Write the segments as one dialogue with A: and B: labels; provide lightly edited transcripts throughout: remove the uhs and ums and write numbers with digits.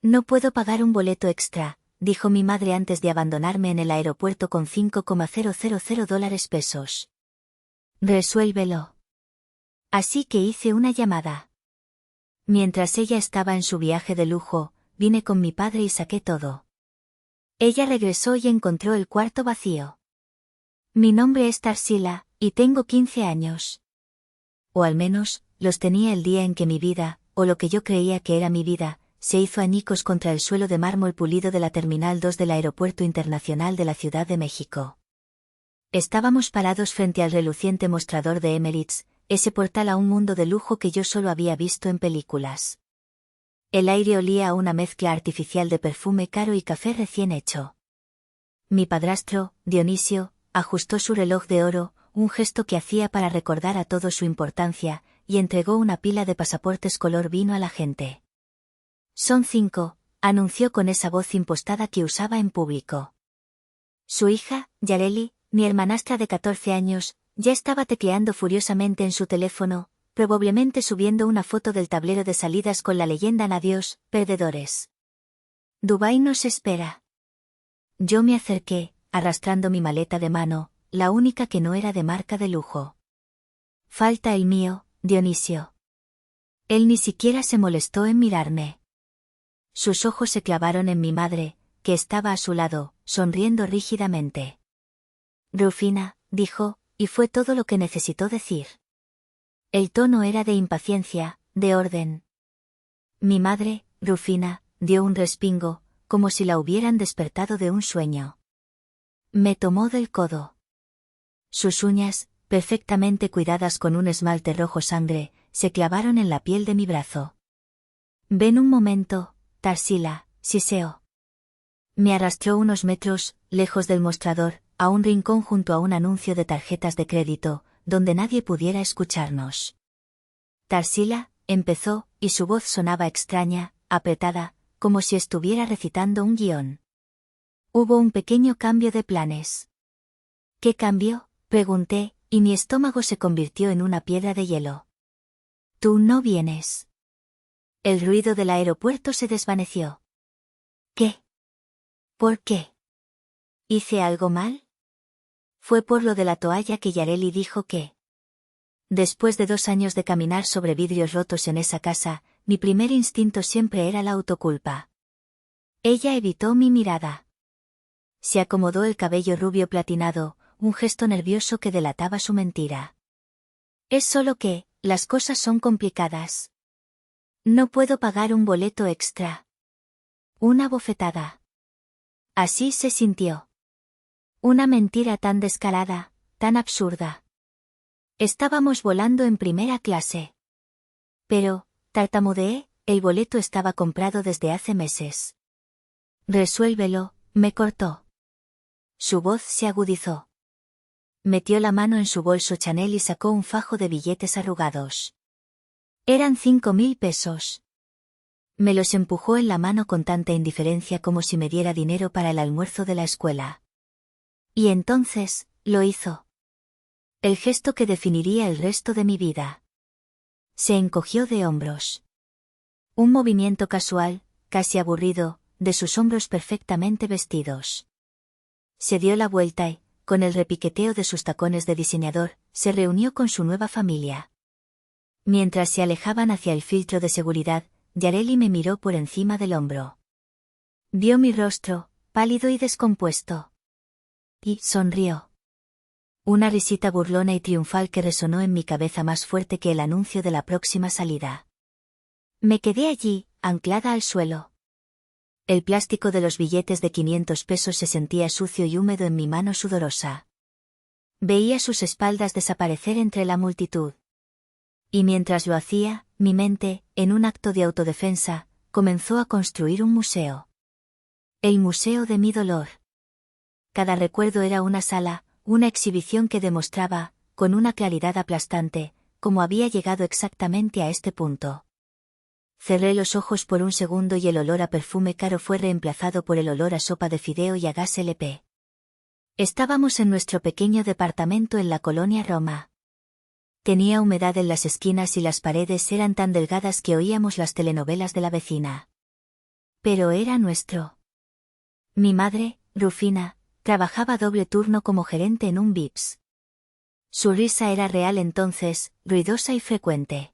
A: No puedo pagar un boleto extra, dijo mi madre antes de abandonarme en el aeropuerto con $5,000 Resuélvelo. Así que hice una llamada. Mientras ella estaba en su viaje de lujo, vine con mi padre y saqué todo. Ella regresó y encontró el cuarto vacío. Mi nombre es Tarsila, y tengo 15 años. O al menos, los tenía el día en que mi vida, o lo que yo creía que era mi vida, se hizo añicos contra el suelo de mármol pulido de la Terminal 2 del Aeropuerto Internacional de la Ciudad de México. Estábamos parados frente al reluciente mostrador de Emirates, ese portal a un mundo de lujo que yo solo había visto en películas. El aire olía a una mezcla artificial de perfume caro y café recién hecho. Mi padrastro, Dionisio, ajustó su reloj de oro, un gesto que hacía para recordar a todos su importancia, y entregó una pila de pasaportes color vino a la gente. Son 5, anunció con esa voz impostada que usaba en público. Su hija, Yareli, mi hermanastra de 14 años, ya estaba tecleando furiosamente en su teléfono, probablemente subiendo una foto del tablero de salidas con la leyenda "Adiós, perdedores. Dubái nos espera". Yo me acerqué, arrastrando mi maleta de mano, la única que no era de marca de lujo. Falta el mío, Dionisio. Él ni siquiera se molestó en mirarme. Sus ojos se clavaron en mi madre, que estaba a su lado, sonriendo rígidamente. Rufina, dijo, y fue todo lo que necesitó decir. El tono era de impaciencia, de orden. Mi madre, Rufina, dio un respingo, como si la hubieran despertado de un sueño. Me tomó del codo. Sus uñas, perfectamente cuidadas con un esmalte rojo sangre, se clavaron en la piel de mi brazo. Ven un momento, Tarsila, siseó. Me arrastró unos metros, lejos del mostrador, a un rincón junto a un anuncio de tarjetas de crédito, donde nadie pudiera escucharnos. Tarsila, empezó, y su voz sonaba extraña, apretada, como si estuviera recitando un guión. Hubo un pequeño cambio de planes. ¿Qué cambio?, pregunté, y mi estómago se convirtió en una piedra de hielo. Tú no vienes. El ruido del aeropuerto se desvaneció. ¿Qué? ¿Por qué? ¿Hice algo mal? Fue por lo de la toalla que Yareli dijo que... Después de 2 años de caminar sobre vidrios rotos en esa casa, mi primer instinto siempre era la autoculpa. Ella evitó mi mirada. Se acomodó el cabello rubio platinado, un gesto nervioso que delataba su mentira. Es solo que, las cosas son complicadas. No puedo pagar un boleto extra. Una bofetada. Así se sintió. Una mentira tan descarada, tan absurda. Estábamos volando en primera clase. Pero, tartamudeé, el boleto estaba comprado desde hace meses. Resuélvelo, me cortó. Su voz se agudizó. Metió la mano en su bolso Chanel y sacó un fajo de billetes arrugados. Eran 5.000 pesos. Me los empujó en la mano con tanta indiferencia como si me diera dinero para el almuerzo de la escuela. Y entonces, lo hizo. El gesto que definiría el resto de mi vida. Se encogió de hombros. Un movimiento casual, casi aburrido, de sus hombros perfectamente vestidos. Se dio la vuelta y, con el repiqueteo de sus tacones de diseñador, se reunió con su nueva familia. Mientras se alejaban hacia el filtro de seguridad, Yareli me miró por encima del hombro. Vio mi rostro, pálido y descompuesto. Y sonrió. Una risita burlona y triunfal que resonó en mi cabeza más fuerte que el anuncio de la próxima salida. Me quedé allí, anclada al suelo. El plástico de los billetes de 500 pesos se sentía sucio y húmedo en mi mano sudorosa. Veía sus espaldas desaparecer entre la multitud. Y mientras lo hacía, mi mente, en un acto de autodefensa, comenzó a construir un museo. El museo de mi dolor. Cada recuerdo era una sala, una exhibición que demostraba, con una claridad aplastante, cómo había llegado exactamente a este punto. Cerré los ojos por un segundo y el olor a perfume caro fue reemplazado por el olor a sopa de fideo y a gas LP. Estábamos en nuestro pequeño departamento en la colonia Roma. Tenía humedad en las esquinas y las paredes eran tan delgadas que oíamos las telenovelas de la vecina. Pero era nuestro. Mi madre, Rufina, trabajaba doble turno como gerente en un Vips. Su risa era real entonces, ruidosa y frecuente.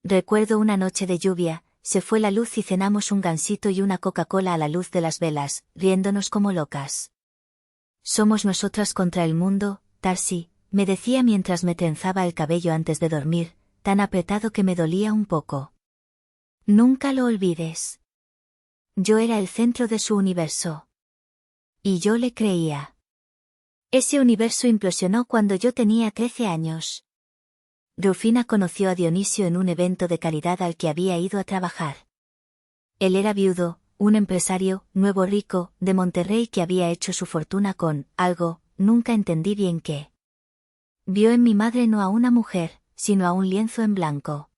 A: Recuerdo una noche de lluvia, se fue la luz y cenamos un gansito y una Coca-Cola a la luz de las velas, riéndonos como locas. Somos nosotras contra el mundo, Tarsi, me decía mientras me trenzaba el cabello antes de dormir, tan apretado que me dolía un poco. Nunca lo olvides. Yo era el centro de su universo. Y yo le creía. Ese universo implosionó cuando yo tenía 13 años. Rufina conoció a Dionisio en un evento de caridad al que había ido a trabajar. Él era viudo, un empresario, nuevo rico, de Monterrey que había hecho su fortuna con algo, nunca entendí bien qué. Vio en mi madre no a una mujer, sino a un lienzo en blanco.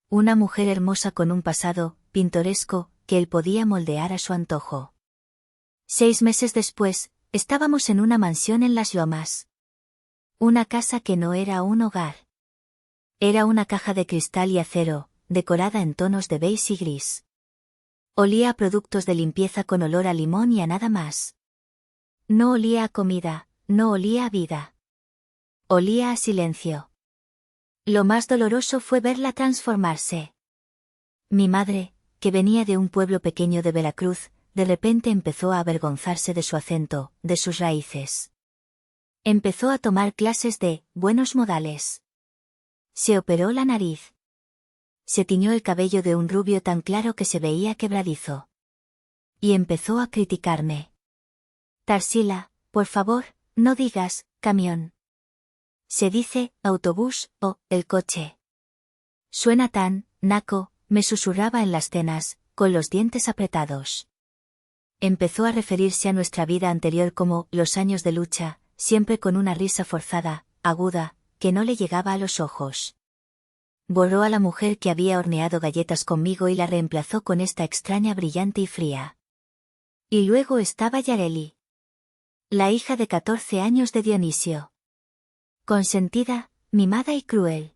A: Una mujer hermosa con un pasado, pintoresco, que él podía moldear a su antojo. 6 meses después, estábamos en una mansión en Las Lomas. Una casa que no era un hogar. Era una caja de cristal y acero, decorada en tonos de beige y gris. Olía a productos de limpieza con olor a limón y a nada más. No olía a comida, no olía a vida. Olía a silencio. Lo más doloroso fue verla transformarse. Mi madre, que venía de un pueblo pequeño de Veracruz, de repente empezó a avergonzarse de su acento, de sus raíces. Empezó a tomar clases de buenos modales. Se operó la nariz. Se tiñó el cabello de un rubio tan claro que se veía quebradizo. Y empezó a criticarme. Tarsila, por favor, no digas, camión. Se dice, autobús, o, el coche. Suena tan, naco, me susurraba en las cenas, con los dientes apretados. Empezó a referirse a nuestra vida anterior como, los años de lucha, siempre con una risa forzada, aguda, que no le llegaba a los ojos. Borró a la mujer que había horneado galletas conmigo y la reemplazó con esta extraña brillante y fría. Y luego estaba Yareli. La hija de 14 años de Dionisio. Consentida, mimada y cruel.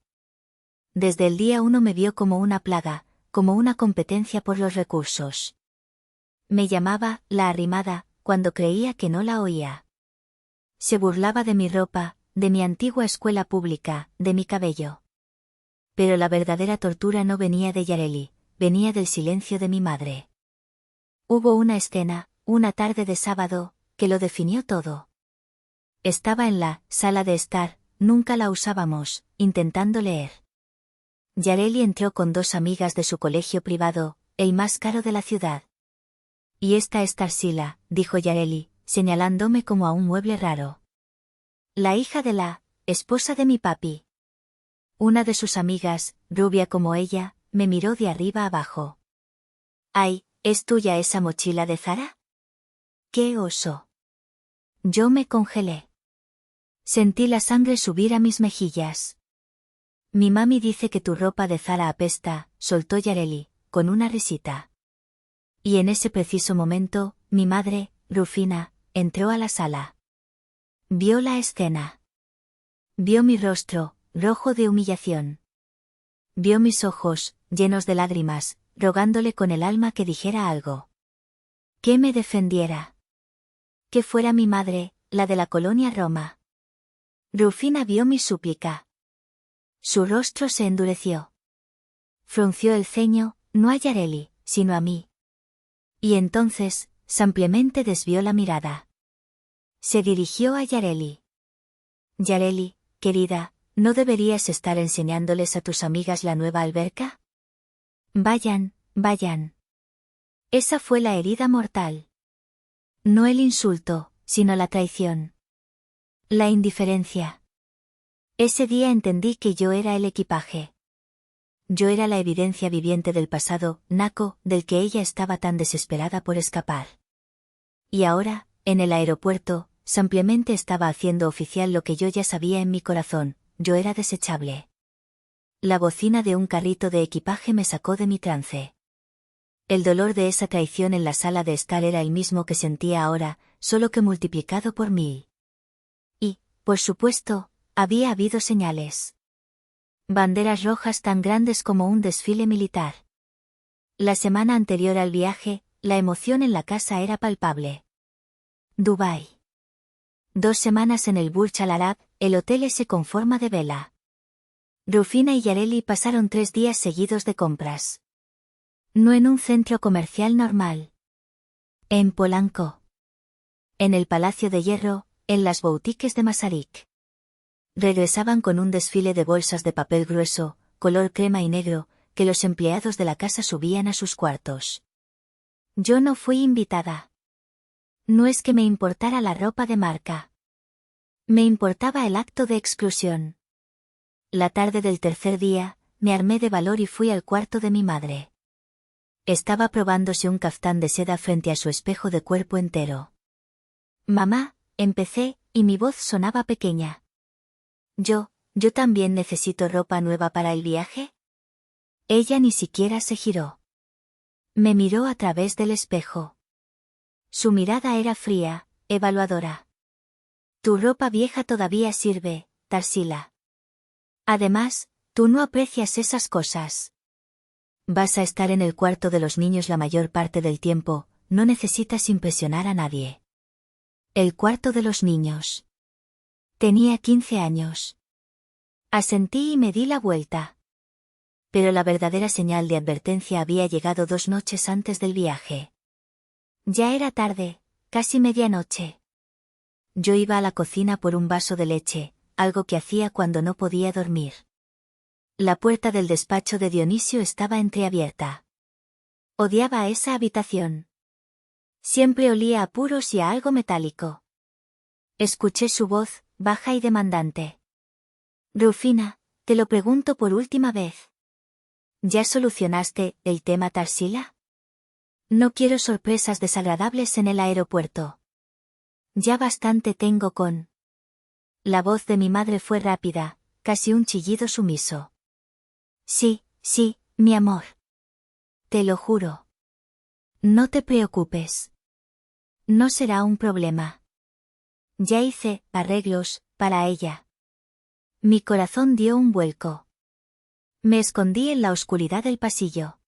A: Desde el día 1 me vio como una plaga, como una competencia por los recursos. Me llamaba, la arrimada, cuando creía que no la oía. Se burlaba de mi ropa, de mi antigua escuela pública, de mi cabello. Pero la verdadera tortura no venía de Yareli, venía del silencio de mi madre. Hubo una escena, una tarde de sábado, que lo definió todo. Estaba en la sala de estar, nunca la usábamos, intentando leer. Yareli entró con 2 amigas de su colegio privado, el más caro de la ciudad. Y esta es Tarsila, dijo Yareli, señalándome como a un mueble raro. La hija de la esposa de mi papi. Una de sus amigas, rubia como ella, me miró de arriba abajo. ¡Ay, es tuya esa mochila de Zara! ¡Qué oso! Yo me congelé. Sentí la sangre subir a mis mejillas. Mi mami dice que tu ropa de Zara apesta, soltó Yareli, con una risita. Y en ese preciso momento, mi madre, Rufina, entró a la sala. Vio la escena. Vio mi rostro, rojo de humillación. Vio mis ojos, llenos de lágrimas, rogándole con el alma que dijera algo. Que me defendiera. Que fuera mi madre, la de la colonia Roma. Rufina vio mi súplica. Su rostro se endureció. Frunció el ceño, no a Yareli, sino a mí. Y entonces, simplemente desvió la mirada. Se dirigió a Yareli. Yareli, querida, ¿no deberías estar enseñándoles a tus amigas la nueva alberca? Vayan, vayan. Esa fue la herida mortal. No el insulto, sino la traición. La indiferencia. Ese día entendí que yo era el equipaje. Yo era la evidencia viviente del pasado, naco, del que ella estaba tan desesperada por escapar. Y ahora, en el aeropuerto, simplemente estaba haciendo oficial lo que yo ya sabía en mi corazón, yo era desechable. La bocina de un carrito de equipaje me sacó de mi trance. El dolor de esa traición en la sala de estar era el mismo que sentía ahora, solo que multiplicado por 1000. Y, por supuesto, había habido señales. Banderas rojas tan grandes como un desfile militar. La semana anterior al viaje, la emoción en la casa era palpable. Dubái. 2 semanas en el Burj Al Arab, el hotel ese con forma de vela. Rufina y Yareli pasaron 3 días seguidos de compras. No en un centro comercial normal. En Polanco. En el Palacio de Hierro, en las boutiques de Masaryk. Regresaban con un desfile de bolsas de papel grueso, color crema y negro, que los empleados de la casa subían a sus cuartos. Yo no fui invitada. No es que me importara la ropa de marca. Me importaba el acto de exclusión. La tarde del tercer día, me armé de valor y fui al cuarto de mi madre. Estaba probándose un caftán de seda frente a su espejo de cuerpo entero. Mamá, empecé, y mi voz sonaba pequeña. ¿Yo también necesito ropa nueva para el viaje? Ella ni siquiera se giró. Me miró a través del espejo. Su mirada era fría, evaluadora. Tu ropa vieja todavía sirve, Tarsila. Además, tú no aprecias esas cosas. Vas a estar en el cuarto de los niños la mayor parte del tiempo, no necesitas impresionar a nadie. El cuarto de los niños. Tenía 15 años. Asentí y me di la vuelta. Pero la verdadera señal de advertencia había llegado 2 noches antes del viaje. Ya era tarde, casi medianoche. Yo iba a la cocina por un vaso de leche, algo que hacía cuando no podía dormir. La puerta del despacho de Dionisio estaba entreabierta. Odiaba esa habitación. Siempre olía a puros y a algo metálico. Escuché su voz, baja y demandante. Rufina, te lo pregunto por última vez. ¿Ya solucionaste el tema Tarsila? No quiero sorpresas desagradables en el aeropuerto. Ya bastante tengo con... La voz de mi madre fue rápida, casi un chillido sumiso. Sí, mi amor. Te lo juro. No te preocupes. No será un problema. Ya hice arreglos para ella. Mi corazón dio un vuelco. Me escondí en la oscuridad del pasillo.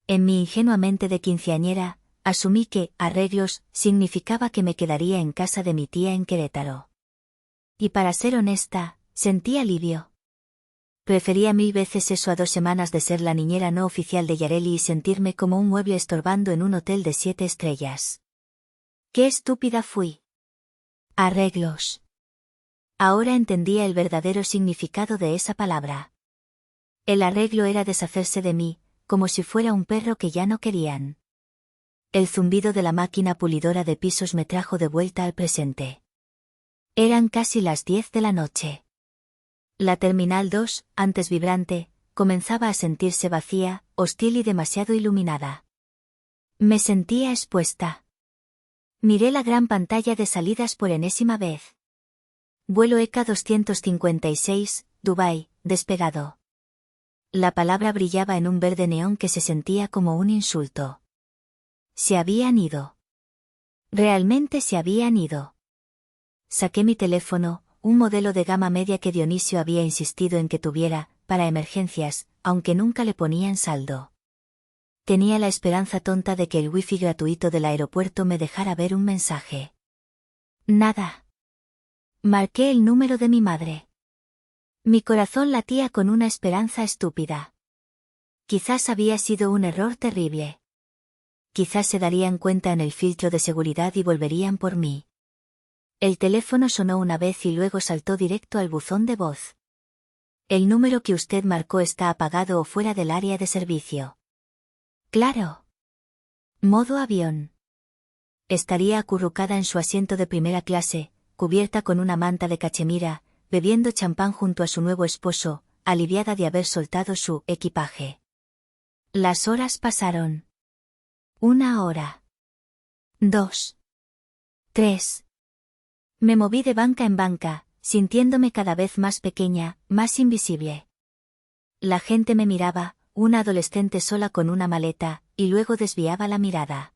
A: En mi ingenua mente de quinceañera, asumí que arreglos significaba que me quedaría en casa de mi tía en Querétaro. Y para ser honesta, sentí alivio. Prefería 1000 veces eso a 2 semanas de ser la niñera no oficial de Yareli y sentirme como un mueble estorbando en un hotel de 7 estrellas. ¡Qué estúpida fui! Arreglos. Ahora entendía el verdadero significado de esa palabra. El arreglo era deshacerse de mí, como si fuera un perro que ya no querían. El zumbido de la máquina pulidora de pisos me trajo de vuelta al presente. Eran casi las 10 de la noche. La Terminal 2, antes vibrante, comenzaba a sentirse vacía, hostil y demasiado iluminada. Me sentía expuesta. Miré la gran pantalla de salidas por enésima vez. Vuelo ECA 256, Dubái, despegado. La palabra brillaba en un verde neón que se sentía como un insulto. Se habían ido. Realmente se habían ido. Saqué mi teléfono, un modelo de gama media que Dionisio había insistido en que tuviera, para emergencias, aunque nunca le ponían saldo. Tenía la esperanza tonta de que el wifi gratuito del aeropuerto me dejara ver un mensaje. Nada. Marqué el número de mi madre. Mi corazón latía con una esperanza estúpida. Quizás había sido un error terrible. Quizás se darían cuenta en el filtro de seguridad y volverían por mí. El teléfono sonó una vez y luego saltó directo al buzón de voz. El número que usted marcó está apagado o fuera del área de servicio. Claro. Modo avión. Estaría acurrucada en su asiento de primera clase, cubierta con una manta de cachemira, bebiendo champán junto a su nuevo esposo, aliviada de haber soltado su equipaje. Las horas pasaron. 1 hora. 2. 3. Me moví de banca en banca, sintiéndome cada vez más pequeña, más invisible. La gente me miraba, una adolescente sola con una maleta, y luego desviaba la mirada.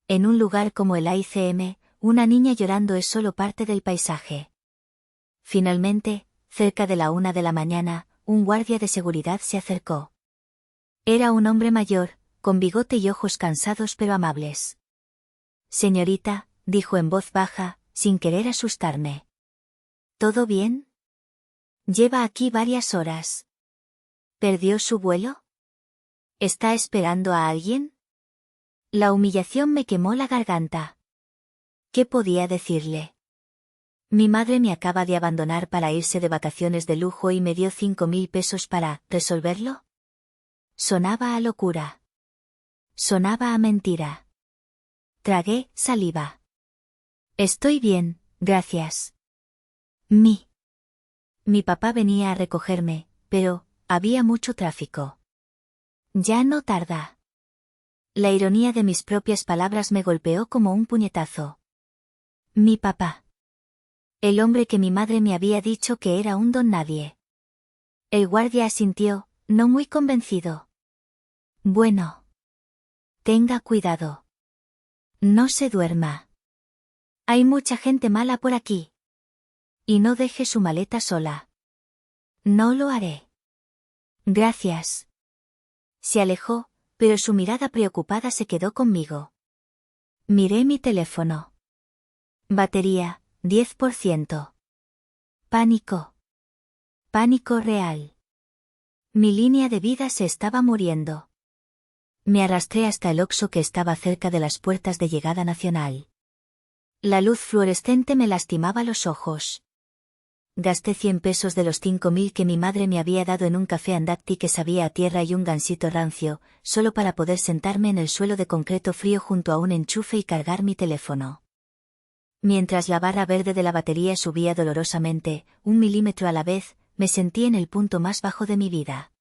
A: En un lugar como el AICM, una niña llorando es solo parte del paisaje. Finalmente, cerca de la 1 de la mañana, un guardia de seguridad se acercó. Era un hombre mayor, con bigote y ojos cansados pero amables. Señorita, dijo en voz baja, sin querer asustarme. ¿Todo bien? Lleva aquí varias horas. ¿Perdió su vuelo? ¿Está esperando a alguien? La humillación me quemó la garganta. ¿Qué podía decirle? Mi madre me acaba de abandonar para irse de vacaciones de lujo y me dio 5.000 pesos para resolverlo. Sonaba a locura. Sonaba a mentira. Tragué saliva. Estoy bien, gracias. Mi papá venía a recogerme, pero había mucho tráfico. Ya no tarda. La ironía de mis propias palabras me golpeó como un puñetazo. Mi papá. El hombre que mi madre me había dicho que era un don nadie. El guardia asintió, no muy convencido. Bueno. Tenga cuidado. No se duerma. Hay mucha gente mala por aquí. Y no deje su maleta sola. No lo haré. Gracias. Se alejó, pero su mirada preocupada se quedó conmigo. Miré mi teléfono. Batería, 10%. Pánico. Pánico real. Mi línea de vida se estaba muriendo. Me arrastré hasta el Oxxo que estaba cerca de las puertas de llegada nacional. La luz fluorescente me lastimaba los ojos. Gasté 100 pesos de los 5.000 que mi madre me había dado en un café andati que sabía a tierra y un gansito rancio, solo para poder sentarme en el suelo de concreto frío junto a un enchufe y cargar mi teléfono. Mientras la barra verde de la batería subía dolorosamente, 1 milímetro a la vez, me sentí en el punto más bajo de mi vida.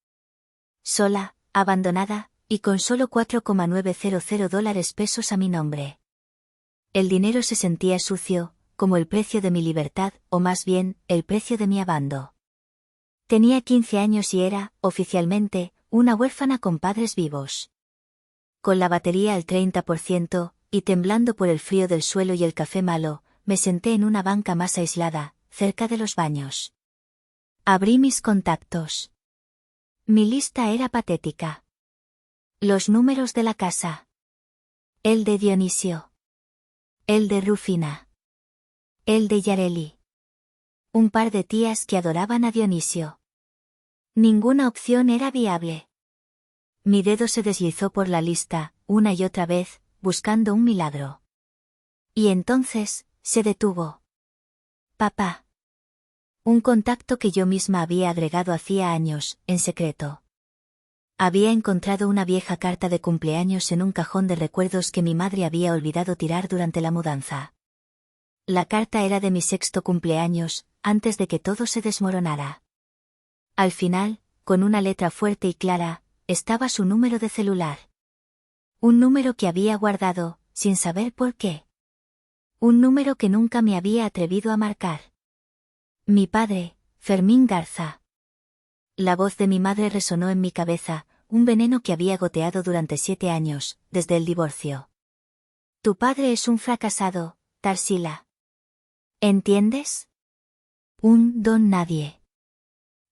A: Sola, abandonada, y con solo $4,900 a mi nombre. El dinero se sentía sucio, como el precio de mi libertad, o más bien, el precio de mi abando. Tenía 15 años y era, oficialmente, una huérfana con padres vivos. Con la batería al 30%, y temblando por el frío del suelo y el café malo, me senté en una banca más aislada, cerca de los baños. Abrí mis contactos. Mi lista era patética. Los números de la casa. El de Dionisio. El de Rufina. El de Yareli. Un par de tías que adoraban a Dionisio. Ninguna opción era viable. Mi dedo se deslizó por la lista, una y otra vez, buscando un milagro. Y entonces, se detuvo. Papá. Un contacto que yo misma había agregado hacía años, en secreto. Había encontrado una vieja carta de cumpleaños en un cajón de recuerdos que mi madre había olvidado tirar durante la mudanza. La carta era de mi 6º cumpleaños, antes de que todo se desmoronara. Al final, con una letra fuerte y clara, estaba su número de celular. Un número que había guardado, sin saber por qué. Un número que nunca me había atrevido a marcar. Mi padre, Fermín Garza. La voz de mi madre resonó en mi cabeza, un veneno que había goteado durante 7 años, desde el divorcio. Tu padre es un fracasado, Tarsila. ¿Entiendes? Un don nadie.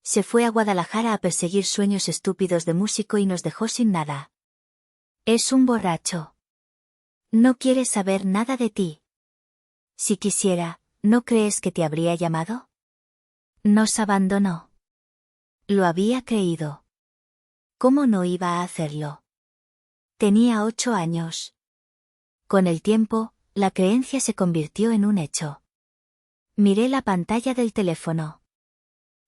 A: Se fue a Guadalajara a perseguir sueños estúpidos de músico y nos dejó sin nada. Es un borracho. No quiere saber nada de ti. Si quisiera, ¿no crees que te habría llamado? Nos abandonó. Lo había creído. ¿Cómo no iba a hacerlo? Tenía 8 años. Con el tiempo, la creencia se convirtió en un hecho. Miré la pantalla del teléfono.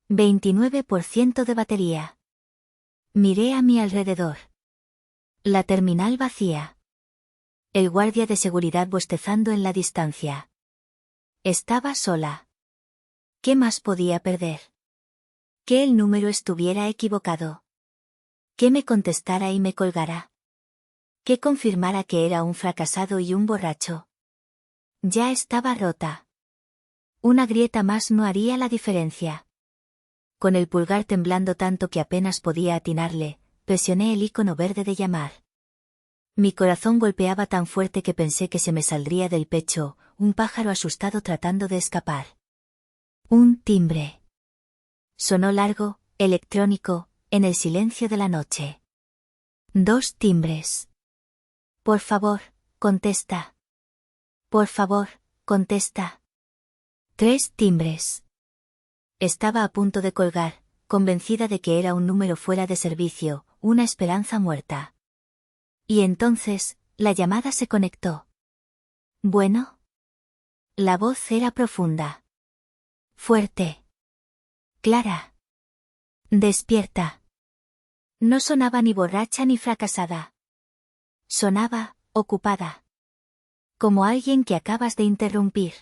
A: 29% de batería. Miré a mi alrededor. La terminal vacía. El guardia de seguridad bostezando en la distancia. Estaba sola. ¿Qué más podía perder? Que el número estuviera equivocado. Que me contestara y me colgara. Que confirmara que era un fracasado y un borracho. Ya estaba rota. Una grieta más no haría la diferencia. Con el pulgar temblando tanto que apenas podía atinarle, presioné el icono verde de llamar. Mi corazón golpeaba tan fuerte que pensé que se me saldría del pecho, un pájaro asustado tratando de escapar. Un timbre. Sonó largo, electrónico, en el silencio de la noche. 2 timbres. Por favor, contesta. Por favor, contesta. 3 timbres. Estaba a punto de colgar, convencida de que era un número fuera de servicio, una esperanza muerta. Y entonces, la llamada se conectó. ¿Bueno? La voz era profunda. Fuerte. Clara. Despierta. No sonaba ni borracha ni fracasada. Sonaba, ocupada. Como alguien que acabas de interrumpir.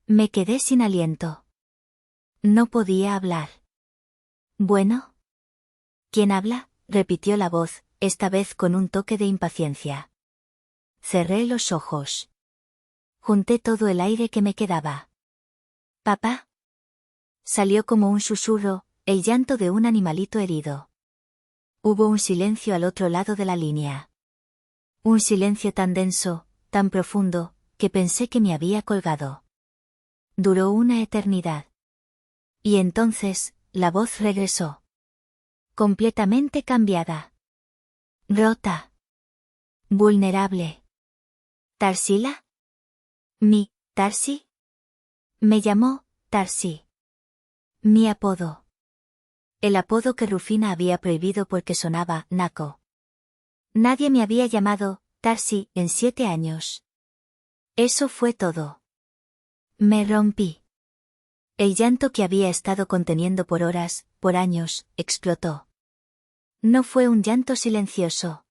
A: Me quedé sin aliento. No podía hablar. ¿Bueno? ¿Quién habla?, repitió la voz, esta vez con un toque de impaciencia. Cerré los ojos. Junté todo el aire que me quedaba. ¿Papá? Salió como un susurro, el llanto de un animalito herido. Hubo un silencio al otro lado de la línea. Un silencio tan denso, tan profundo, que pensé que me había colgado. Duró una eternidad. Y entonces, la voz regresó. Completamente cambiada. Rota. Vulnerable. ¿Tarsila? ¿Tarsi? Me llamó, Tarsi. Mi apodo. El apodo que Rufina había prohibido porque sonaba naco. Nadie me había llamado Tarsi en 7 años. Eso fue todo. Me rompí. El llanto que había estado conteniendo por horas, por años, explotó. No fue un llanto silencioso.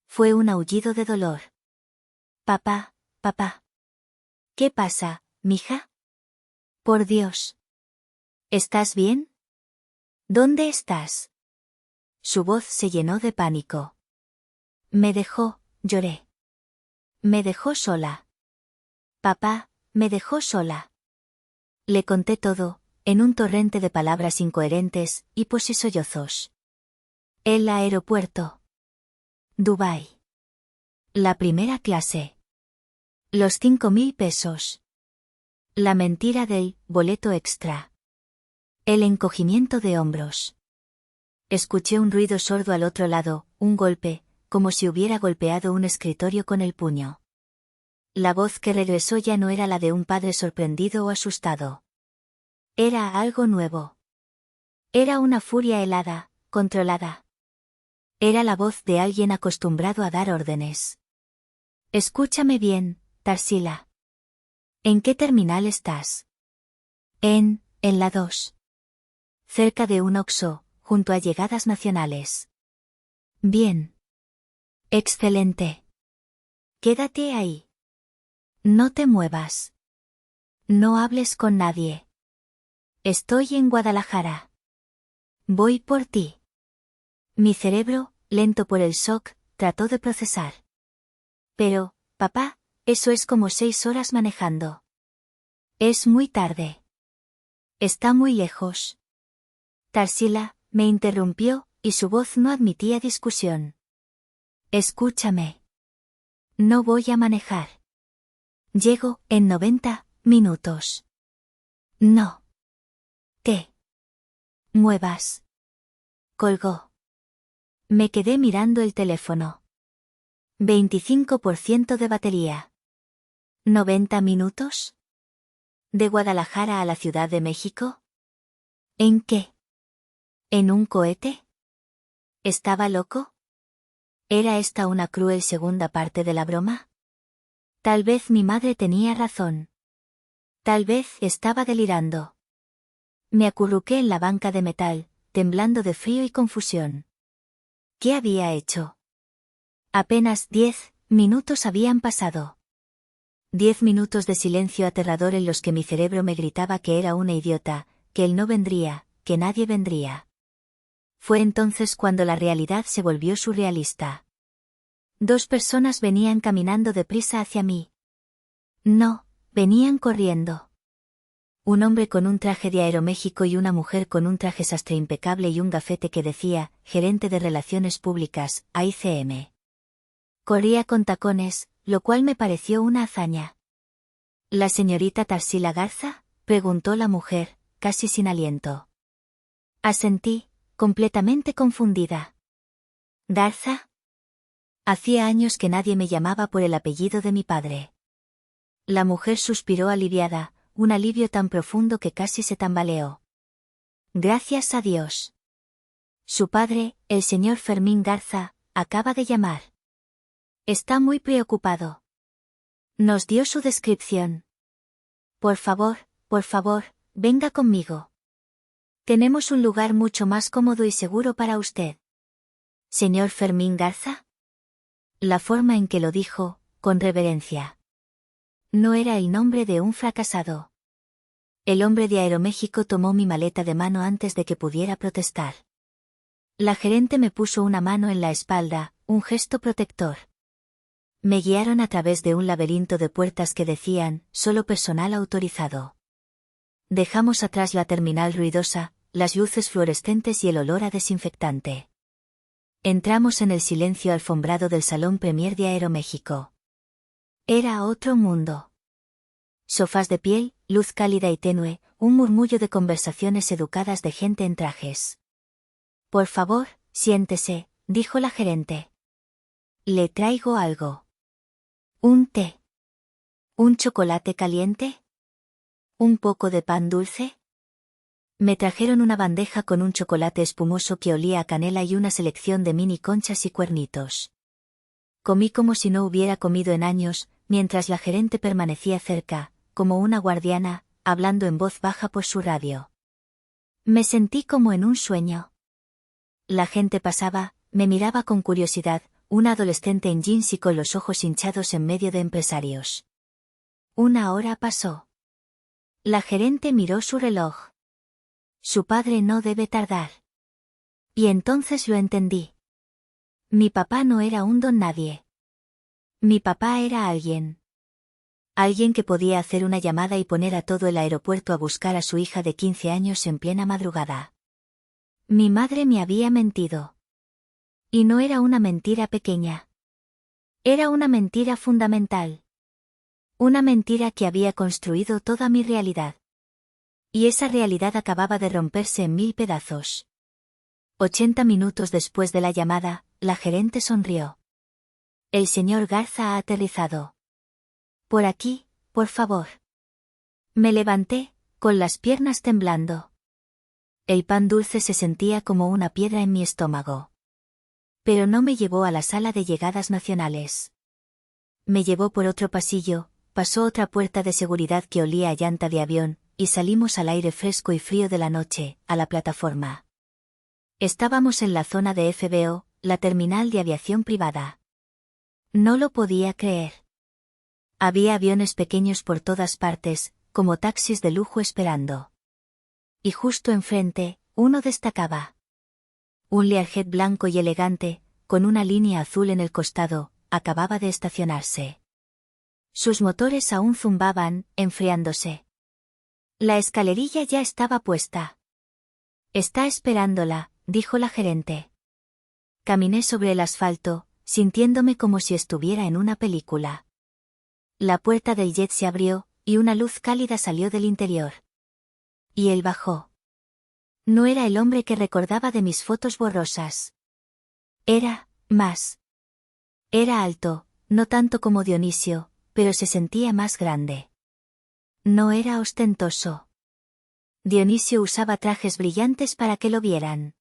A: Fue un aullido de dolor. Papá, papá. ¿Qué pasa, mija? Por Dios. ¿Estás bien? ¿Dónde estás? Su voz se llenó de pánico. Me dejó, lloré. Me dejó sola. Papá, me dejó sola. Le conté todo, en un torrente de palabras incoherentes, hipos y sollozos. El aeropuerto. Dubái. La primera clase. Los 5.000 pesos. La mentira del boleto extra. El encogimiento de hombros. Escuché un ruido sordo al otro lado, un golpe, como si hubiera golpeado un escritorio con el puño. La voz que regresó ya no era la de un padre sorprendido o asustado. Era algo nuevo. Era una furia helada, controlada. Era la voz de alguien acostumbrado a dar órdenes. Escúchame bien, Tarsila. ¿En qué terminal estás? En la 2. Cerca de un Oxxo, junto a llegadas nacionales. Bien. Excelente. Quédate ahí. No te muevas. No hables con nadie. Estoy en Guadalajara. Voy por ti. Mi cerebro, lento por el shock, trató de procesar. Pero, papá, eso es como 6 horas manejando. Es muy tarde. Está muy lejos. Tarsila, me interrumpió, y su voz no admitía discusión. Escúchame. No voy a manejar. Llego en 90 minutos. No. ¿Qué? Muevas. Colgó. Me quedé mirando el teléfono. 25% de batería. ¿90 minutos? ¿De Guadalajara a la Ciudad de México? ¿En qué? ¿En un cohete? ¿Estaba loco? ¿Era esta una cruel segunda parte de la broma? Tal vez mi madre tenía razón. Tal vez estaba delirando. Me acurruqué en la banca de metal, temblando de frío y confusión. ¿Qué había hecho? Apenas 10 minutos habían pasado. 10 minutos de silencio aterrador en los que mi cerebro me gritaba que era una idiota, que él no vendría, que nadie vendría. Fue entonces cuando la realidad se volvió surrealista. 2 personas venían caminando deprisa hacia mí. No, venían corriendo. Un hombre con un traje de Aeroméxico y una mujer con un traje sastre impecable y un gafete que decía, gerente de Relaciones Públicas, AICM. Corría con tacones, lo cual me pareció una hazaña. ¿La señorita Tarsila Garza?, preguntó la mujer, casi sin aliento. Asentí, completamente confundida. ¿Garza? Hacía años que nadie me llamaba por el apellido de mi padre. La mujer suspiró aliviada, un alivio tan profundo que casi se tambaleó. Gracias a Dios. Su padre, el señor Fermín Garza, acaba de llamar. Está muy preocupado. Nos dio su descripción. Por favor, venga conmigo. Tenemos un lugar mucho más cómodo y seguro para usted. ¿Señor Fermín Garza? La forma en que lo dijo, con reverencia. No era el nombre de un fracasado. El hombre de Aeroméxico tomó mi maleta de mano antes de que pudiera protestar. La gerente me puso una mano en la espalda, un gesto protector. Me guiaron a través de un laberinto de puertas que decían, solo personal autorizado. Dejamos atrás la terminal ruidosa, las luces fluorescentes y el olor a desinfectante. Entramos en el silencio alfombrado del Salón Premier de Aeroméxico. Era otro mundo. Sofás de piel, luz cálida y tenue, un murmullo de conversaciones educadas de gente en trajes. Por favor, siéntese, dijo la gerente. Le traigo algo. ¿Un té? ¿Un chocolate caliente? ¿Un poco de pan dulce? Me trajeron una bandeja con un chocolate espumoso que olía a canela y una selección de mini conchas y cuernitos. Comí como si no hubiera comido en años, mientras la gerente permanecía cerca, como una guardiana, hablando en voz baja por su radio. Me sentí como en un sueño. La gente pasaba, me miraba con curiosidad, una adolescente en jeans y con los ojos hinchados en medio de empresarios. Una hora pasó. La gerente miró su reloj. Su padre no debe tardar. Y entonces lo entendí. Mi papá no era un don nadie. Mi papá era alguien. Alguien que podía hacer una llamada y poner a todo el aeropuerto a buscar a su hija de 15 años en plena madrugada. Mi madre me había mentido. Y no era una mentira pequeña. Era una mentira fundamental. Una mentira que había construido toda mi realidad. Y esa realidad acababa de romperse en 1000 pedazos. 80 minutos después de la llamada, la gerente sonrió. El señor Garza ha aterrizado. Por aquí, por favor. Me levanté, con las piernas temblando. El pan dulce se sentía como una piedra en mi estómago. Pero no me llevó a la sala de llegadas nacionales. Me llevó por otro pasillo, pasó otra puerta de seguridad que olía a llanta de avión, y salimos al aire fresco y frío de la noche, a la plataforma. Estábamos en la zona de FBO, la terminal de aviación privada. No lo podía creer. Había aviones pequeños por todas partes, como taxis de lujo esperando. Y justo enfrente, uno destacaba. Un Learjet blanco y elegante, con una línea azul en el costado, acababa de estacionarse. Sus motores aún zumbaban, enfriándose. La escalerilla ya estaba puesta. Está esperándola, dijo la gerente. Caminé sobre el asfalto, sintiéndome como si estuviera en una película. La puerta del jet se abrió, y una luz cálida salió del interior. Y él bajó. No era el hombre que recordaba de mis fotos borrosas. Era, más. Era alto, no tanto como Dionisio, pero se sentía más grande. No era ostentoso. Dionisio usaba trajes brillantes para que lo vieran.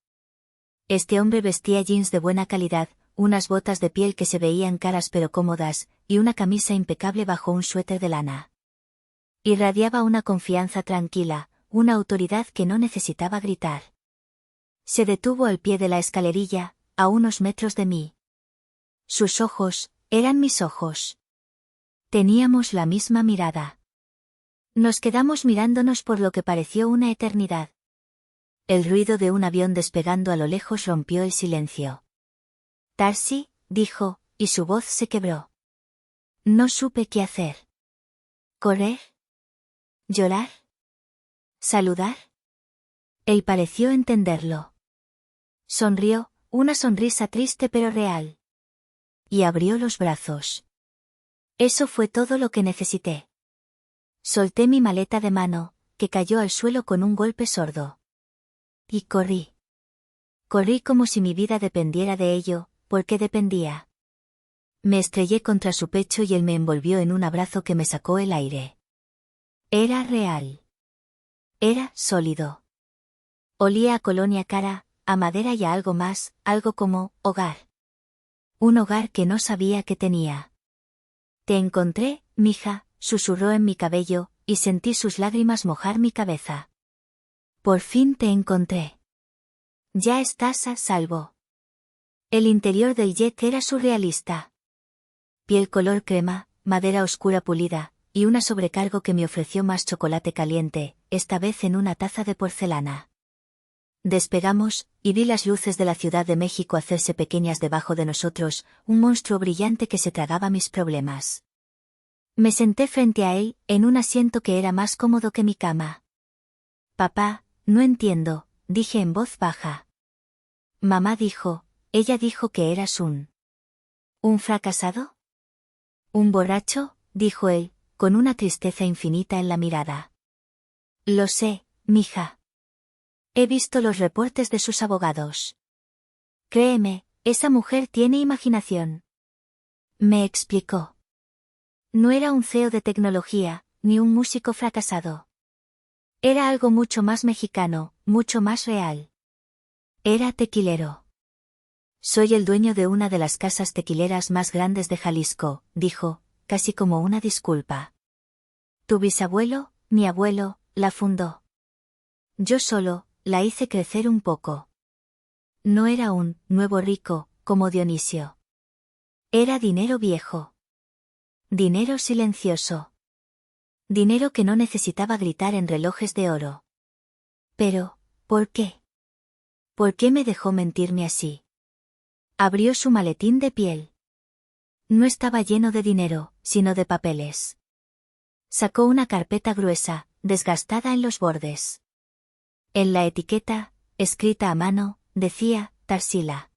A: Este hombre vestía jeans de buena calidad, unas botas de piel que se veían caras pero cómodas, y una camisa impecable bajo un suéter de lana. Irradiaba una confianza tranquila, una autoridad que no necesitaba gritar. Se detuvo al pie de la escalerilla, a unos metros de mí. Sus ojos, eran mis ojos. Teníamos la misma mirada. Nos quedamos mirándonos por lo que pareció una eternidad. El ruido de un avión despegando a lo lejos rompió el silencio. Tarsi, dijo, y su voz se quebró. No supe qué hacer. ¿Correr? ¿Llorar? ¿Saludar? Él pareció entenderlo. Sonrió, una sonrisa triste pero real. Y abrió los brazos. Eso fue todo lo que necesité. Solté mi maleta de mano, que cayó al suelo con un golpe sordo. Y corrí. Corrí como si mi vida dependiera de ello, por qué dependía. Me estrellé contra su pecho y él me envolvió en un abrazo que me sacó el aire. Era real. Era sólido. Olía a colonia cara, a madera y a algo más, algo como hogar. Un hogar que no sabía que tenía. Te encontré, mija, susurró en mi cabello, y sentí sus lágrimas mojar mi cabeza. Por fin te encontré. Ya estás a salvo. El interior del jet era surrealista. Piel color crema, madera oscura pulida, y una sobrecargo que me ofreció más chocolate caliente, esta vez en una taza de porcelana. Despegamos, y vi las luces de la Ciudad de México hacerse pequeñas debajo de nosotros, un monstruo brillante que se tragaba mis problemas. Me senté frente a él, en un asiento que era más cómodo que mi cama. Papá, no entiendo, dije en voz baja. Mamá dijo, ella dijo que eras ¿un fracasado? ¿Un borracho? Dijo él, con una tristeza infinita en la mirada. Lo sé, mija. He visto los reportes de sus abogados. Créeme, esa mujer tiene imaginación. Me explicó. No era un CEO de tecnología, ni un músico fracasado. Era algo mucho más mexicano, mucho más real. Era tequilero. Soy el dueño de una de las casas tequileras más grandes de Jalisco, dijo, casi como una disculpa. Tu bisabuelo, mi abuelo, la fundó. Yo solo, la hice crecer un poco. No era un nuevo rico, como Dionisio. Era dinero viejo. Dinero silencioso. Dinero que no necesitaba gritar en relojes de oro. Pero, ¿por qué? ¿Por qué me dejó mentirme así? Abrió su maletín de piel. No estaba lleno de dinero, sino de papeles. Sacó una carpeta gruesa, desgastada en los bordes. En la etiqueta, escrita a mano, decía, Tarsila.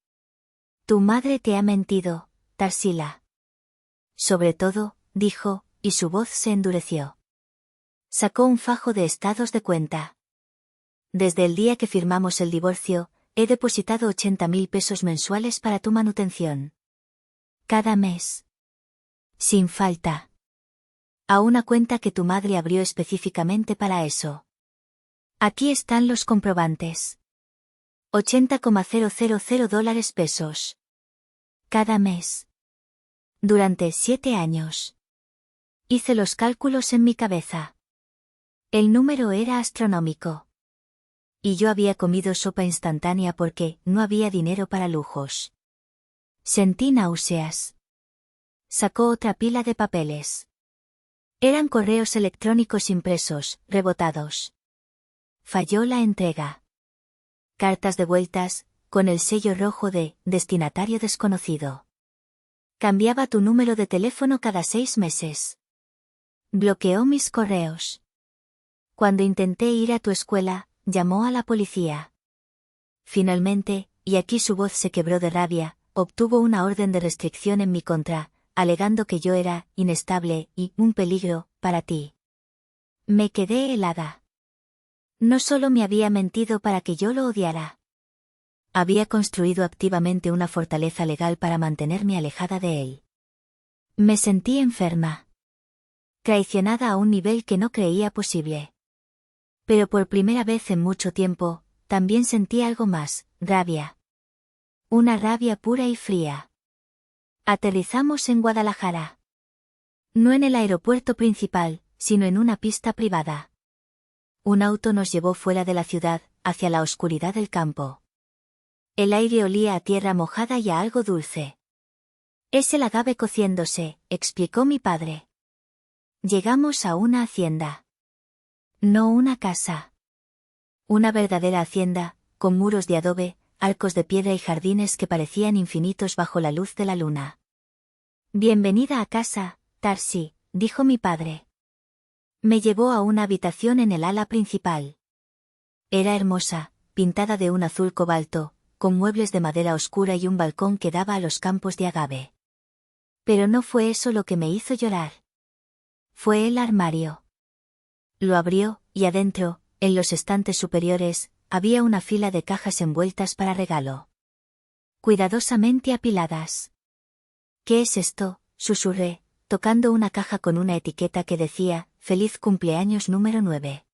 A: Tu madre te ha mentido, Tarsila. Sobre todo, dijo, y su voz se endureció. Sacó un fajo de estados de cuenta. Desde el día que firmamos el divorcio, he depositado 80,000 pesos mensuales para tu manutención. Cada mes. Sin falta. A una cuenta que tu madre abrió específicamente para eso. Aquí están los comprobantes. 80,000 dólares pesos. Cada mes. Durante 7 años. Hice los cálculos en mi cabeza. El número era astronómico. Y yo había comido sopa instantánea porque no había dinero para lujos. Sentí náuseas. Sacó otra pila de papeles. Eran correos electrónicos impresos, rebotados. Falló la entrega. Cartas devueltas, con el sello rojo de destinatario desconocido. Cambiaba tu número de teléfono cada 6 meses. Bloqueó mis correos. Cuando intenté ir a tu escuela, llamó a la policía. Finalmente, y aquí su voz se quebró de rabia, obtuvo una orden de restricción en mi contra, alegando que yo era inestable y un peligro para ti. Me quedé helada. No solo me había mentido para que yo lo odiara. Había construido activamente una fortaleza legal para mantenerme alejada de él. Me sentí enferma. Traicionada a un nivel que no creía posible. Pero por primera vez en mucho tiempo, también sentí algo más, rabia. Una rabia pura y fría. Aterrizamos en Guadalajara. No en el aeropuerto principal, sino en una pista privada. Un auto nos llevó fuera de la ciudad, hacia la oscuridad del campo. El aire olía a tierra mojada y a algo dulce. Es el agave cociéndose, explicó mi padre. Llegamos a una hacienda. No una casa. Una verdadera hacienda, con muros de adobe, arcos de piedra y jardines que parecían infinitos bajo la luz de la luna. Bienvenida a casa, Tarsi, dijo mi padre. Me llevó a una habitación en el ala principal. Era hermosa, pintada de un azul cobalto, con muebles de madera oscura y un balcón que daba a los campos de agave. Pero no fue eso lo que me hizo llorar. Fue el armario. Lo abrió, y adentro, en los estantes superiores, había una fila de cajas envueltas para regalo. cuidadosamente apiladas. ¿Qué es esto?, susurré, tocando una caja con una etiqueta que decía, «Feliz cumpleaños número 9».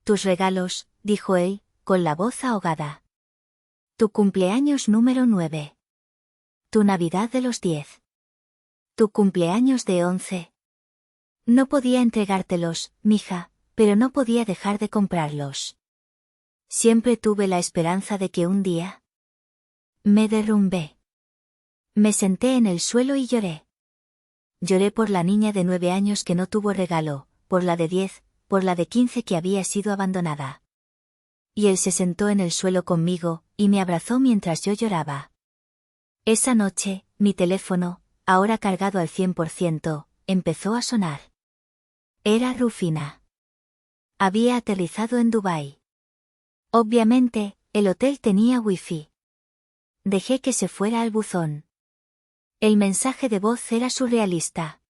A: «Tus regalos», dijo él, con la voz ahogada. «Tu cumpleaños número 9. Tu Navidad de los 10. Tu cumpleaños de 11. No podía entregártelos, mija, pero no podía dejar de comprarlos. Siempre tuve la esperanza de que un día...». Me derrumbé. Me senté en el suelo y lloré. Lloré por la niña de 9 años que no tuvo regalo, por la de 10, por la de 15 que había sido abandonada. Y él se sentó en el suelo conmigo, y me abrazó mientras yo lloraba. Esa noche, mi teléfono, ahora cargado al 100%, empezó a sonar. Era Rufina. Había aterrizado en Dubái. Obviamente, el hotel tenía wifi. Dejé que se fuera al buzón. El mensaje de voz era surrealista.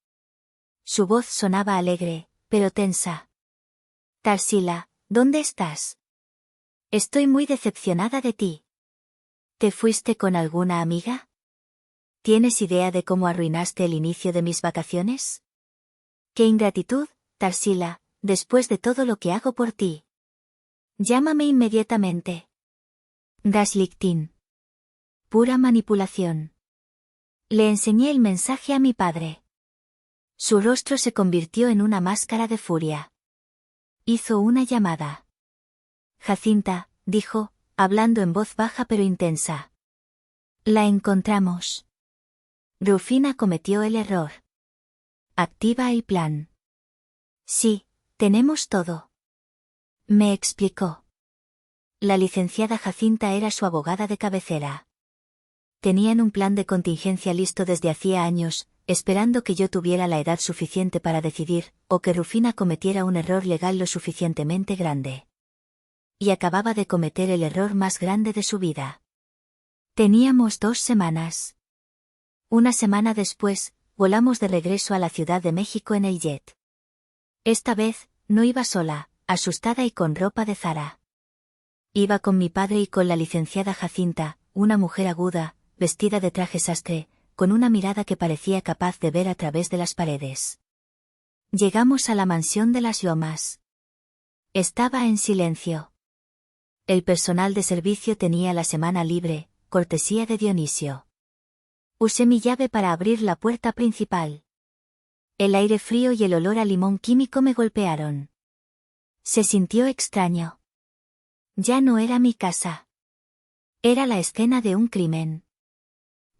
A: Su voz sonaba alegre, pero tensa. «Tarsila, ¿dónde estás? Estoy muy decepcionada de ti. ¿Te fuiste con alguna amiga? ¿Tienes idea de cómo arruinaste el inicio de mis vacaciones? ¡Qué ingratitud, Tarsila, después de todo lo que hago por ti! Llámame inmediatamente». Gaslighting. Pura manipulación. Le enseñé el mensaje a mi padre. Su rostro se convirtió en una máscara de furia. Hizo una llamada. «Jacinta», dijo, hablando en voz baja pero intensa. «La encontramos». Rufina cometió el error. «Activa el plan». «Sí, tenemos todo». Me explicó. La licenciada Jacinta era su abogada de cabecera. Tenían un plan de contingencia listo desde hacía años, esperando que yo tuviera la edad suficiente para decidir, o que Rufina cometiera un error legal lo suficientemente grande. Y acababa de cometer el error más grande de su vida. Teníamos 2 semanas. Una semana después, volamos de regreso a la Ciudad de México en el jet. Esta vez, no iba sola, asustada y con ropa de Zara. Iba con mi padre y con la licenciada Jacinta, una mujer aguda, vestida de traje sastre, con una mirada que parecía capaz de ver a través de las paredes. Llegamos a la mansión de las Lomas. Estaba en silencio. El personal de servicio tenía la semana libre, cortesía de Dionisio. Usé mi llave para abrir la puerta principal. El aire frío y el olor a limón químico me golpearon. Se sintió extraño. Ya no era mi casa. Era la escena de un crimen.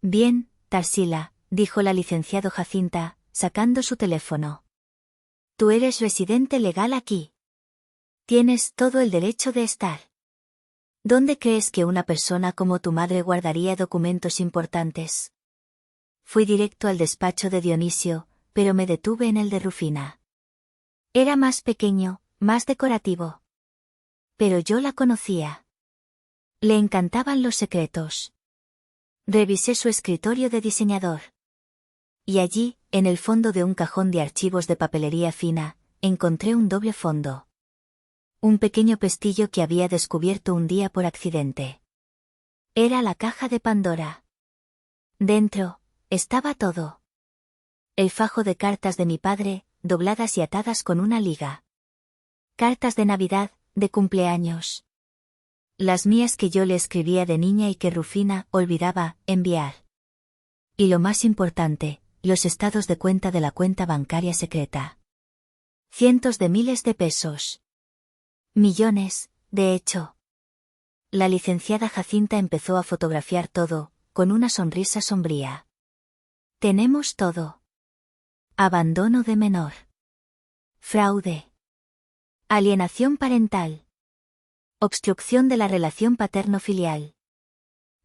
A: «Bien, Tarsila», dijo la licenciada Jacinta, sacando su teléfono. «Tú eres residente legal aquí. Tienes todo el derecho de estar. ¿Dónde crees que una persona como tu madre guardaría documentos importantes?» Fui directo al despacho de Dionisio, pero me detuve en el de Rufina. Era más pequeño, más decorativo. Pero yo la conocía. Le encantaban los secretos. Revisé su escritorio de diseñador. Y allí, en el fondo de un cajón de archivos de papelería fina, encontré un doble fondo. Un pequeño pestillo que había descubierto un día por accidente. Era la caja de Pandora. Dentro, estaba todo. El fajo de cartas de mi padre, dobladas y atadas con una liga. Cartas de Navidad, de cumpleaños. Las mías que yo le escribía de niña y que Rufina olvidaba enviar. Y lo más importante, los estados de cuenta de la cuenta bancaria secreta. Cientos de miles de pesos. Millones, de hecho. La licenciada Jacinta empezó a fotografiar todo, con una sonrisa sombría. Tenemos todo. Abandono de menor. Fraude. Alienación parental. Obstrucción de la relación paterno-filial.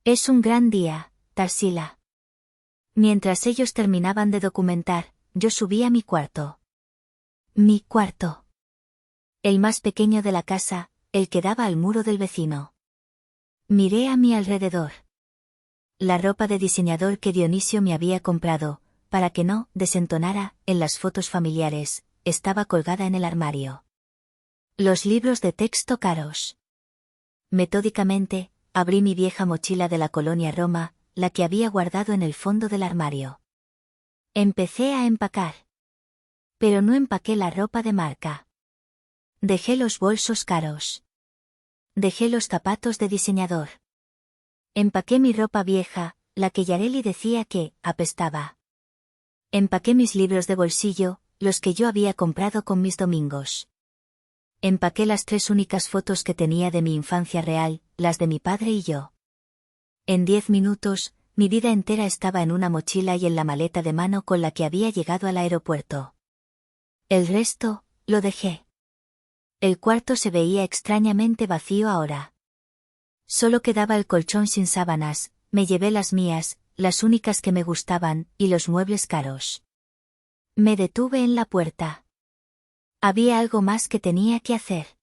A: Es un gran día, Tarsila. Mientras ellos terminaban de documentar, yo subí a mi cuarto. Mi cuarto. El más pequeño de la casa, el que daba al muro del vecino. Miré a mi alrededor. La ropa de diseñador que Dionisio me había comprado, para que no desentonara en las fotos familiares, estaba colgada en el armario. Los libros de texto caros. Metódicamente, abrí mi vieja mochila de la colonia Roma, la que había guardado en el fondo del armario. Empecé a empacar. Pero no empaqué la ropa de marca. Dejé los bolsos caros. Dejé los zapatos de diseñador. Empaqué mi ropa vieja, la que Yareli decía que apestaba. Empaqué mis libros de bolsillo, los que yo había comprado con mis domingos. Empaqué las 3 únicas fotos que tenía de mi infancia real, las de mi padre y yo. En 10 minutos, mi vida entera estaba en una mochila y en la maleta de mano con la que había llegado al aeropuerto. El resto, lo dejé. El cuarto se veía extrañamente vacío ahora. Solo quedaba el colchón sin sábanas, me llevé las mías, las únicas que me gustaban, y los muebles caros. Me detuve en la puerta. Había algo más que tenía que hacer.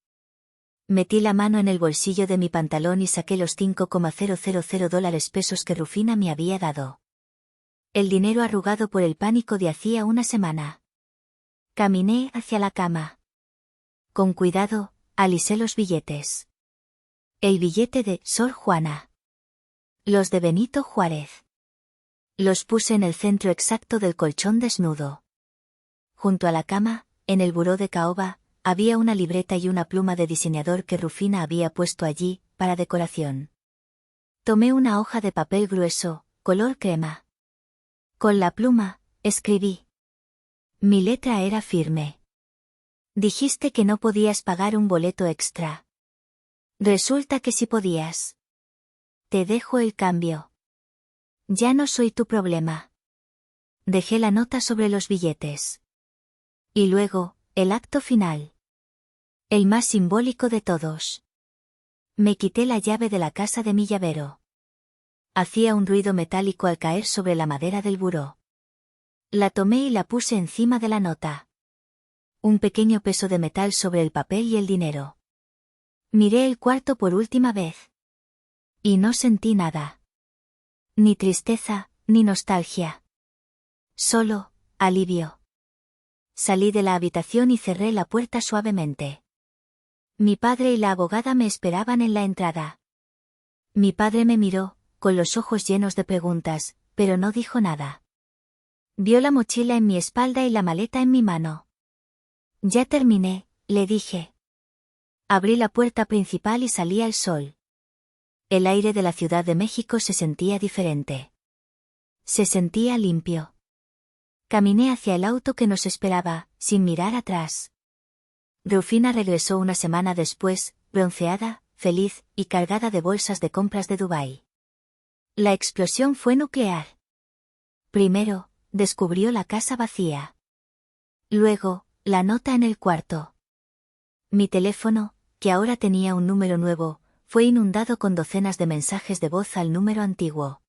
A: Metí la mano en el bolsillo de mi pantalón y saqué los $5,000 pesos que Rufina me había dado. El dinero arrugado por el pánico de hacía una semana. Caminé hacia la cama. Con cuidado, alisé los billetes. El billete de Sor Juana. Los de Benito Juárez. Los puse en el centro exacto del colchón desnudo. Junto a la cama, en el buró de caoba, había una libreta y una pluma de diseñador que Rufina había puesto allí, para decoración. Tomé una hoja de papel grueso, color crema. Con la pluma, escribí. Mi letra era firme. Dijiste que no podías pagar un boleto extra. Resulta que sí podías. Te dejo el cambio. Ya no soy tu problema. Dejé la nota sobre los billetes. Y luego, el acto final. El más simbólico de todos. Me quité la llave de la casa de mi llavero. Hacía un ruido metálico al caer sobre la madera del buró. La tomé y la puse encima de la nota. Un pequeño peso de metal sobre el papel y el dinero. Miré el cuarto por última vez. Y no sentí nada. Ni tristeza, ni nostalgia. Solo, alivio. Salí de la habitación y cerré la puerta suavemente. Mi padre y la abogada me esperaban en la entrada. Mi padre me miró, con los ojos llenos de preguntas, pero no dijo nada. Vio la mochila en mi espalda y la maleta en mi mano. Ya terminé, le dije. Abrí la puerta principal y salí al sol. El aire de la Ciudad de México se sentía diferente. Se sentía limpio. Caminé hacia el auto que nos esperaba, sin mirar atrás. Rufina regresó una semana después, bronceada, feliz, y cargada de bolsas de compras de Dubái. La explosión fue nuclear. Primero, descubrió la casa vacía. Luego, la nota en el cuarto. Mi teléfono, que ahora tenía un número nuevo, fue inundado con docenas de mensajes de voz al número antiguo.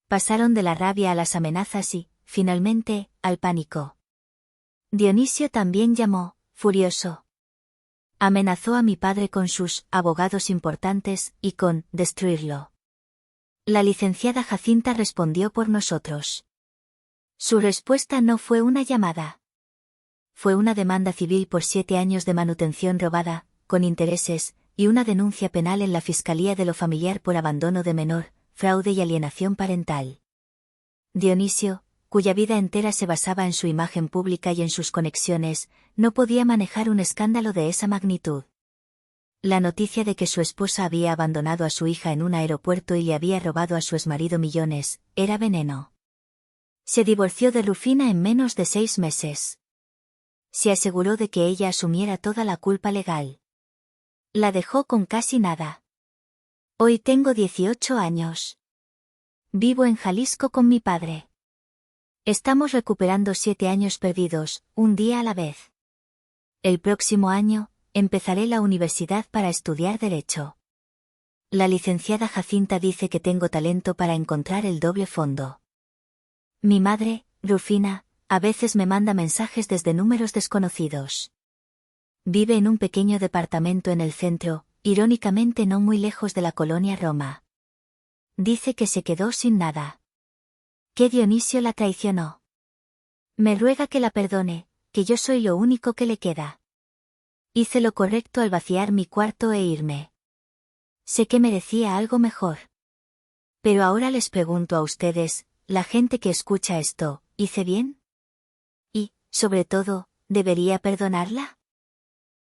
A: Pasaron de la rabia a las amenazas y, finalmente, al pánico. Dionisio también llamó, furioso. Amenazó a mi padre con sus abogados importantes y con destruirlo. La licenciada Jacinta respondió por nosotros. Su respuesta no fue una llamada. Fue una demanda civil por 7 años de manutención robada, con intereses, y una denuncia penal en la Fiscalía de lo Familiar por abandono de menor, fraude y alienación parental. Dionisio, cuya vida entera se basaba en su imagen pública y en sus conexiones, no podía manejar un escándalo de esa magnitud. La noticia de que su esposa había abandonado a su hija en un aeropuerto y le había robado a su exmarido millones, era veneno. Se divorció de Rufina en menos de 6 meses. Se aseguró de que ella asumiera toda la culpa legal. La dejó con casi nada. Hoy tengo 18 años. Vivo en Jalisco con mi padre. Estamos recuperando 7 años perdidos, un día a la vez. El próximo año, empezaré la universidad para estudiar Derecho. La licenciada Jacinta dice que tengo talento para encontrar el doble fondo. Mi madre, Rufina, a veces me manda mensajes desde números desconocidos. Vive en un pequeño departamento en el centro, irónicamente no muy lejos de la colonia Roma. Dice que se quedó sin nada. Que Dionisio la traicionó. Me ruega que la perdone, que yo soy lo único que le queda. Hice lo correcto al vaciar mi cuarto e irme. Sé que merecía algo mejor. Pero ahora les pregunto a ustedes, la gente que escucha esto, ¿hice bien? Y, sobre todo, ¿debería perdonarla?